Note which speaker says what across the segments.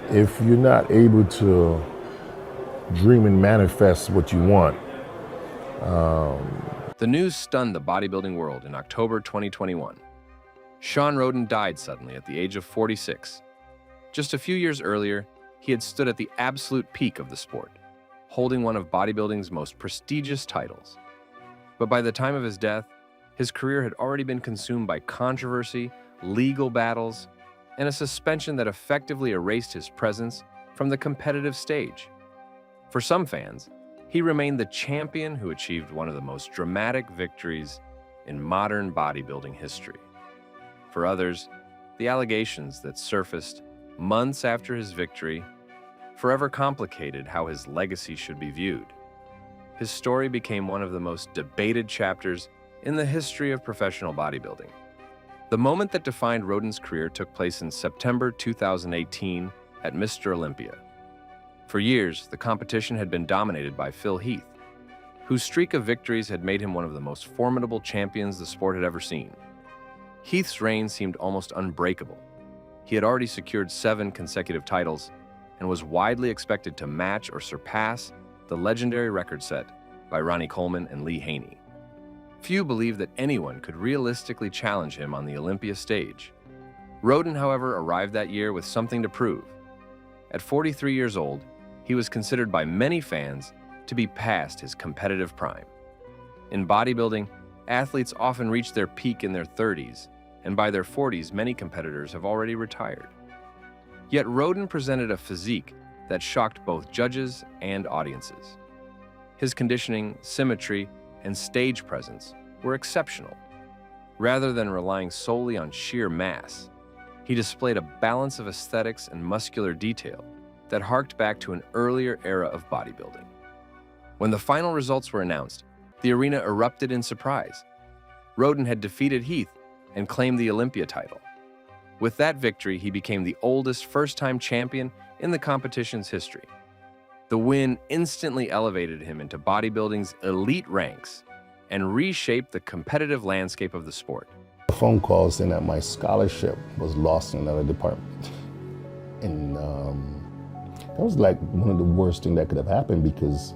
Speaker 1: If you're not able to dream and manifest what you want,
Speaker 2: The news stunned the bodybuilding world in October 2021. Shawn Rhoden died suddenly at the age of 46. Just a few years earlier, he had stood at the absolute peak of the sport, holding one of bodybuilding's most prestigious titles. But by the time of his death, his career had already been consumed by controversy, legal battles, and a suspension that effectively erased his presence from the competitive stage. For some fans, he remained the champion who achieved one of the most dramatic victories in modern bodybuilding history. For others, the allegations that surfaced months after his victory forever complicated how his legacy should be viewed. His story became one of the most debated chapters in the history of professional bodybuilding. The moment that defined Rhoden's career took place in September 2018 at Mr. Olympia. For years, the competition had been dominated by Phil Heath, whose streak of victories had made him one of the most formidable champions the sport had ever seen. Heath's reign seemed almost unbreakable. He had already secured 7 consecutive titles and was widely expected to match or surpass the legendary record set by Ronnie Coleman and Lee Haney. Few believed that anyone could realistically challenge him on the Olympia stage. Rhoden, however, arrived that year with something to prove. At 43 years old, he was considered by many fans to be past his competitive prime. In bodybuilding, athletes often reach their peak in their 30s, and by their 40s, many competitors have already retired. Yet Rhoden presented a physique that shocked both judges and audiences. His conditioning, symmetry, and stage presence were exceptional. Rather than relying solely on sheer mass, he displayed a balance of aesthetics and muscular detail that harked back to an earlier era of bodybuilding. When the final results were announced, the arena erupted in surprise. Rhoden had defeated Heath and claimed the Olympia title. With that victory, he became the oldest first-time champion in the competition's history. The win instantly elevated him into bodybuilding's elite ranks and reshaped the competitive landscape of the sport.
Speaker 1: a phone call saying that my scholarship was lost in another department. And that was like one of the worst things that could have happened because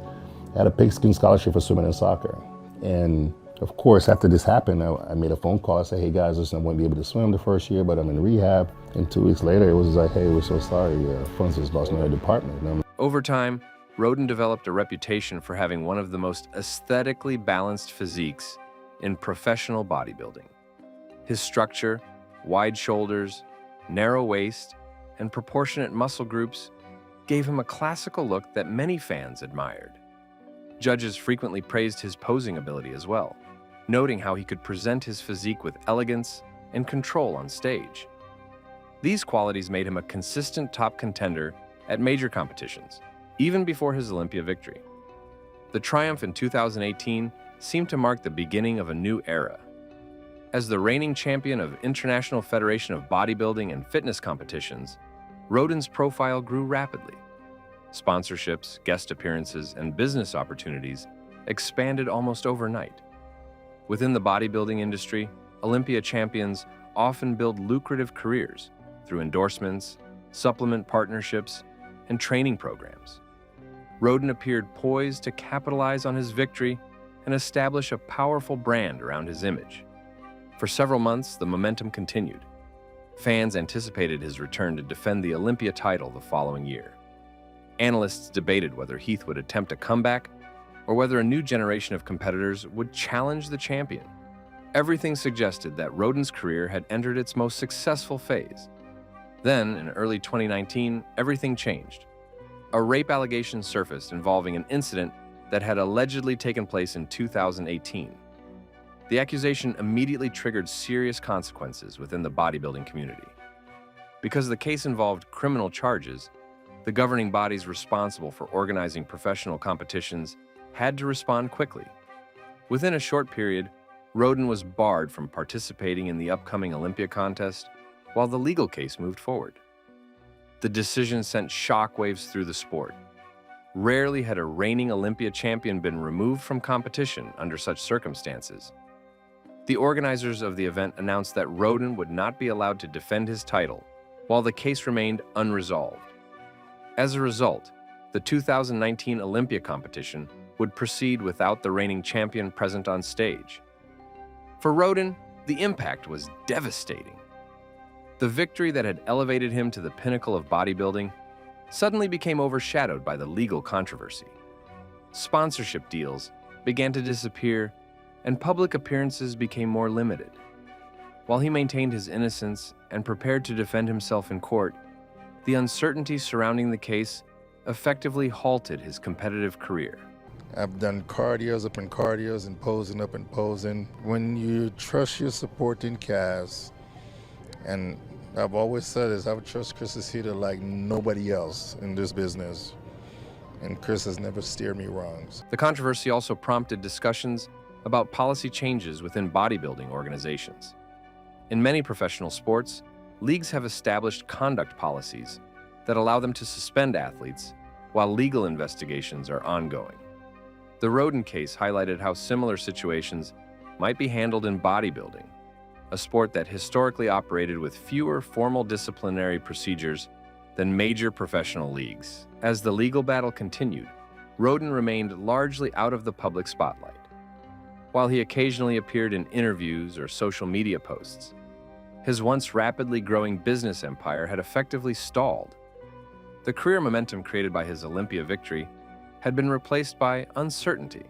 Speaker 1: I had a pigskin scholarship for swimming and soccer. And of course, after this happened, I made a phone call. I said, hey guys, listen, I won't be able to swim the first year, but I'm in rehab. And 2 weeks later, it was like, hey, we're so sorry, your funds was lost in another department.
Speaker 2: Over time, Rhoden developed a reputation for having one of the most aesthetically balanced physiques in professional bodybuilding. His structure, wide shoulders, narrow waist, and proportionate muscle groups gave him a classical look that many fans admired. Judges frequently praised his posing ability as well, noting how he could present his physique with elegance and control on stage. These qualities made him a consistent top contender at major competitions, even before his Olympia victory. The triumph in 2018 seemed to mark the beginning of a new era. As the reigning champion of International Federation of Bodybuilding and Fitness competitions, Rhoden's profile grew rapidly. Sponsorships, guest appearances, and business opportunities expanded almost overnight. Within the bodybuilding industry, Olympia champions often build lucrative careers through endorsements, supplement partnerships, and training programs. Rhoden appeared poised to capitalize on his victory and establish a powerful brand around his image. For several months, the momentum continued. Fans anticipated his return to defend the Olympia title the following year. Analysts debated whether Heath would attempt a comeback or whether a new generation of competitors would challenge the champion. Everything suggested that Rhoden's career had entered its most successful phase. Then, in early 2019, everything changed. A rape allegation surfaced involving an incident that had allegedly taken place in 2018. The accusation immediately triggered serious consequences within the bodybuilding community. Because the case involved criminal charges, the governing bodies responsible for organizing professional competitions had to respond quickly. Within a short period, Rhoden was barred from participating in the upcoming Olympia contest while the legal case moved forward. The decision sent shockwaves through the sport. Rarely had a reigning Olympia champion been removed from competition under such circumstances. The organizers of the event announced that Rhoden would not be allowed to defend his title while the case remained unresolved. As a result, the 2019 Olympia competition would proceed without the reigning champion present on stage. For Rhoden, the impact was devastating. The victory that had elevated him to the pinnacle of bodybuilding suddenly became overshadowed by the legal controversy. Sponsorship deals began to disappear, and public appearances became more limited. While he maintained his innocence and prepared to defend himself in court, the uncertainty surrounding the case effectively halted his competitive career.
Speaker 3: I've done cardios up and cardios and posing up and posing. When you trust your supporting cast, and I've always said this, I would trust Chris Aceto like nobody else in this business. And Chris has never steered me wrong.
Speaker 2: The controversy also prompted discussions about policy changes within bodybuilding organizations. In many professional sports, leagues have established conduct policies that allow them to suspend athletes while legal investigations are ongoing. The Rhoden case highlighted how similar situations might be handled in bodybuilding, a sport that historically operated with fewer formal disciplinary procedures than major professional leagues. As the legal battle continued, Rhoden remained largely out of the public spotlight. While he occasionally appeared in interviews or social media posts, his once rapidly growing business empire had effectively stalled. The career momentum created by his Olympia victory had been replaced by uncertainty.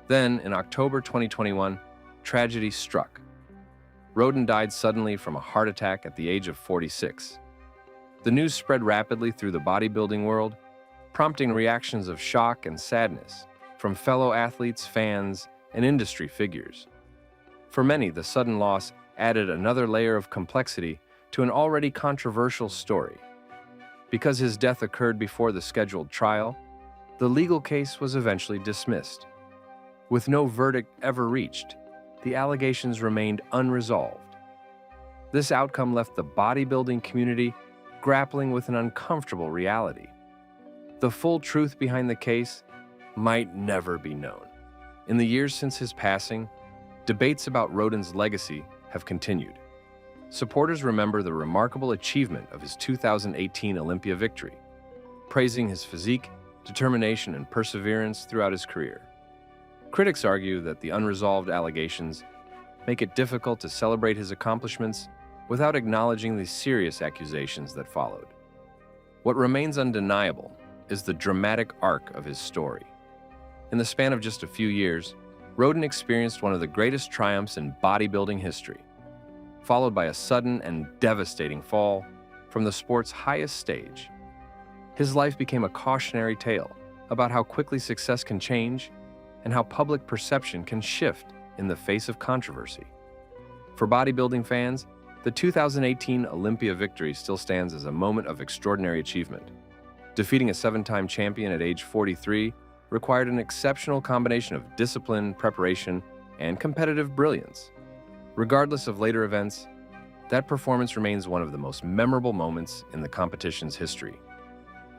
Speaker 2: Then, in October 2021, tragedy struck. Rhoden died suddenly from a heart attack at the age of 46. The news spread rapidly through the bodybuilding world, prompting reactions of shock and sadness from fellow athletes, fans, and industry figures. For many, the sudden loss added another layer of complexity to an already controversial story. Because his death occurred before the scheduled trial, the legal case was eventually dismissed. With no verdict ever reached, the allegations remained unresolved. This outcome left the bodybuilding community grappling with an uncomfortable reality. The full truth behind the case might never be known. In the years since his passing, debates about Rhoden's legacy have continued. Supporters remember the remarkable achievement of his 2018 Olympia victory, praising his physique, determination, and perseverance throughout his career. Critics argue that the unresolved allegations make it difficult to celebrate his accomplishments without acknowledging the serious accusations that followed. What remains undeniable is the dramatic arc of his story. In the span of just a few years, Rhoden experienced one of the greatest triumphs in bodybuilding history, followed by a sudden and devastating fall from the sport's highest stage. His life became a cautionary tale about how quickly success can change and how public perception can shift in the face of controversy. For bodybuilding fans, the 2018 Olympia victory still stands as a moment of extraordinary achievement. Defeating a seven-time champion at age 43 required an exceptional combination of discipline, preparation, and competitive brilliance. Regardless of later events, that performance remains one of the most memorable moments in the competition's history.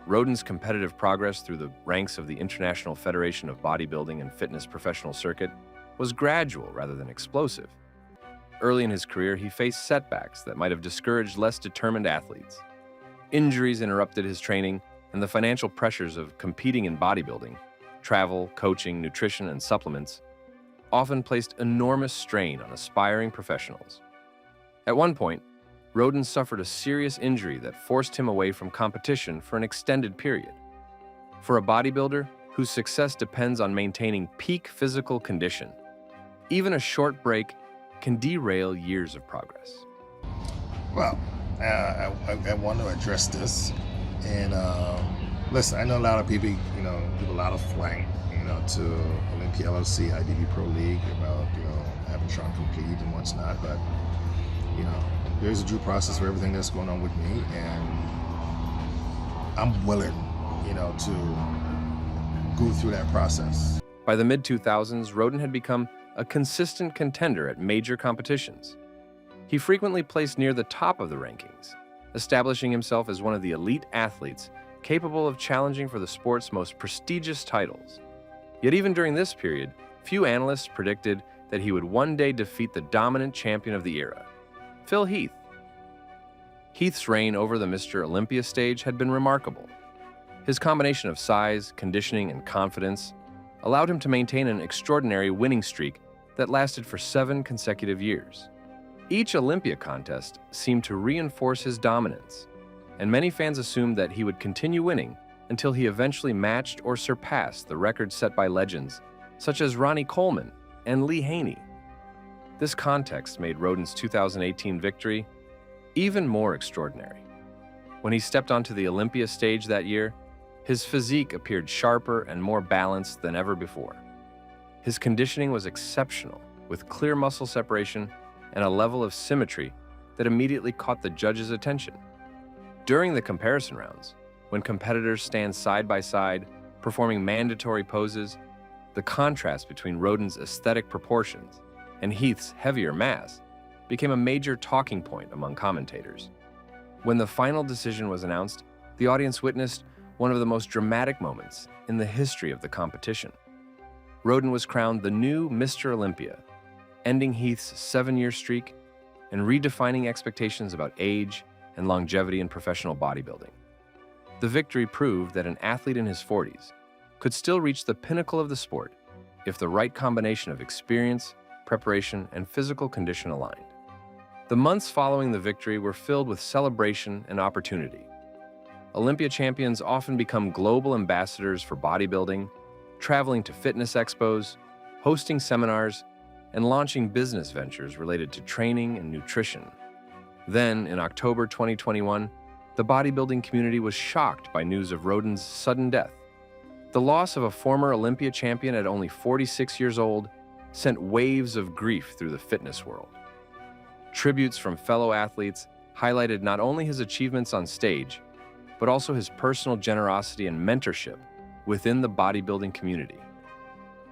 Speaker 2: Rhoden's competitive progress through the ranks of the International Federation of Bodybuilding and Fitness professional circuit was gradual rather than explosive. Early in his career, he faced setbacks that might have discouraged less determined athletes. Injuries interrupted his training, and the financial pressures of competing in bodybuilding, travel, coaching, nutrition, and supplements, often placed enormous strain on aspiring professionals. At one point, Rhoden suffered a serious injury that forced him away from competition for an extended period. For a bodybuilder whose success depends on maintaining peak physical condition, even a short break can derail years of progress.
Speaker 3: Well, I want to address this. And listen, I know a lot of people, give a lot of flack, to Olympia LLC, IDB Pro League about, having Shawn complete and what's not. But, there's a due process for everything that's going on with me, and I'm willing, to go through that process.
Speaker 2: By the mid-2000s, Rhoden had become a consistent contender at major competitions. He frequently placed near the top of the rankings, establishing himself as one of the elite athletes capable of challenging for the sport's most prestigious titles. Yet even during this period, few analysts predicted that he would one day defeat the dominant champion of the era, Phil Heath. Heath's reign over the Mr. Olympia stage had been remarkable. His combination of size, conditioning, and confidence allowed him to maintain an extraordinary winning streak that lasted for 7 consecutive years. Each Olympia contest seemed to reinforce his dominance, and many fans assumed that he would continue winning until he eventually matched or surpassed the records set by legends such as Ronnie Coleman and Lee Haney. This context made Rhoden's 2018 victory even more extraordinary. When he stepped onto the Olympia stage that year, his physique appeared sharper and more balanced than ever before. His conditioning was exceptional, with clear muscle separation and a level of symmetry that immediately caught the judges' attention. During the comparison rounds, when competitors stand side by side, performing mandatory poses, the contrast between Rhoden's aesthetic proportions and Heath's heavier mass became a major talking point among commentators. When the final decision was announced, the audience witnessed one of the most dramatic moments in the history of the competition. Rhoden was crowned the new Mr. Olympia, ending Heath's 7-year streak and redefining expectations about age and longevity in professional bodybuilding. The victory proved that an athlete in his 40s could still reach the pinnacle of the sport if the right combination of experience, preparation, and physical condition aligned. The months following the victory were filled with celebration and opportunity. Olympia champions often become global ambassadors for bodybuilding, traveling to fitness expos, hosting seminars, and launching business ventures related to training and nutrition. Then, in October 2021, the bodybuilding community was shocked by news of Rhoden's sudden death. The loss of a former Olympia champion at only 46 years old sent waves of grief through the fitness world. Tributes from fellow athletes highlighted not only his achievements on stage, but also his personal generosity and mentorship within the bodybuilding community.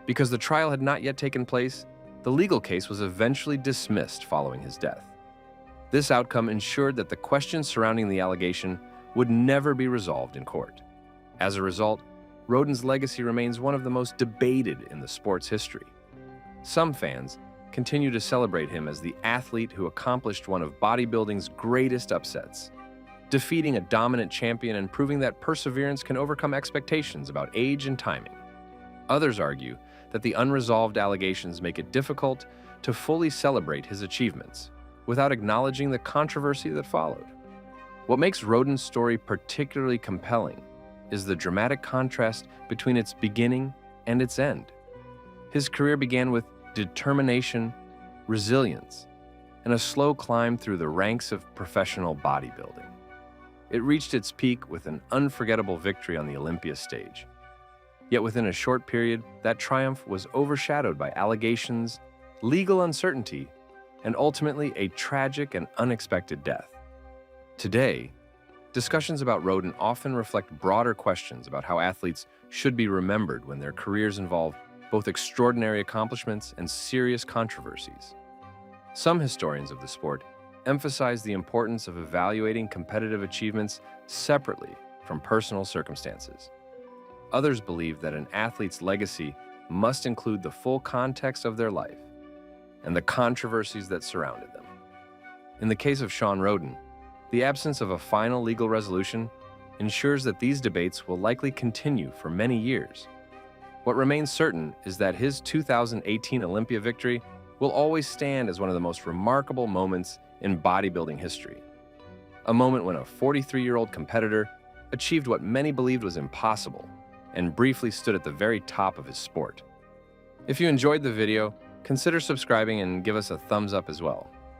Speaker 2: Because the trial had not yet taken place, the legal case was eventually dismissed following his death. This outcome ensured that the questions surrounding the allegation would never be resolved in court. As a result, Rhoden's legacy remains one of the most debated in the sport's history. Some fans continue to celebrate him as the athlete who accomplished one of bodybuilding's greatest upsets, defeating a dominant champion and proving that perseverance can overcome expectations about age and timing. Others argue that the unresolved allegations make it difficult to fully celebrate his achievements without acknowledging the controversy that followed. What makes Rhoden's story particularly compelling is the dramatic contrast between its beginning and its end. His career began with determination, resilience, and a slow climb through the ranks of professional bodybuilding. It reached its peak with an unforgettable victory on the Olympia stage. Yet within a short period, that triumph was overshadowed by allegations, legal uncertainty, and ultimately a tragic and unexpected death. Today, discussions about Rhoden often reflect broader questions about how athletes should be remembered when their careers involve both extraordinary accomplishments and serious controversies. Some historians of the sport emphasize the importance of evaluating competitive achievements separately from personal circumstances. Others believe that an athlete's legacy must include the full context of their life and the controversies that surrounded them. In the case of Shawn Rhoden, the absence of a final legal resolution ensures that these debates will likely continue for many years. What remains certain is that his 2018 Olympia victory will always stand as one of the most remarkable moments in bodybuilding history. A moment when a 43-year-old competitor achieved what many believed was impossible and briefly stood at the very top of his sport. If you enjoyed the video, consider subscribing and give us a thumbs up as well.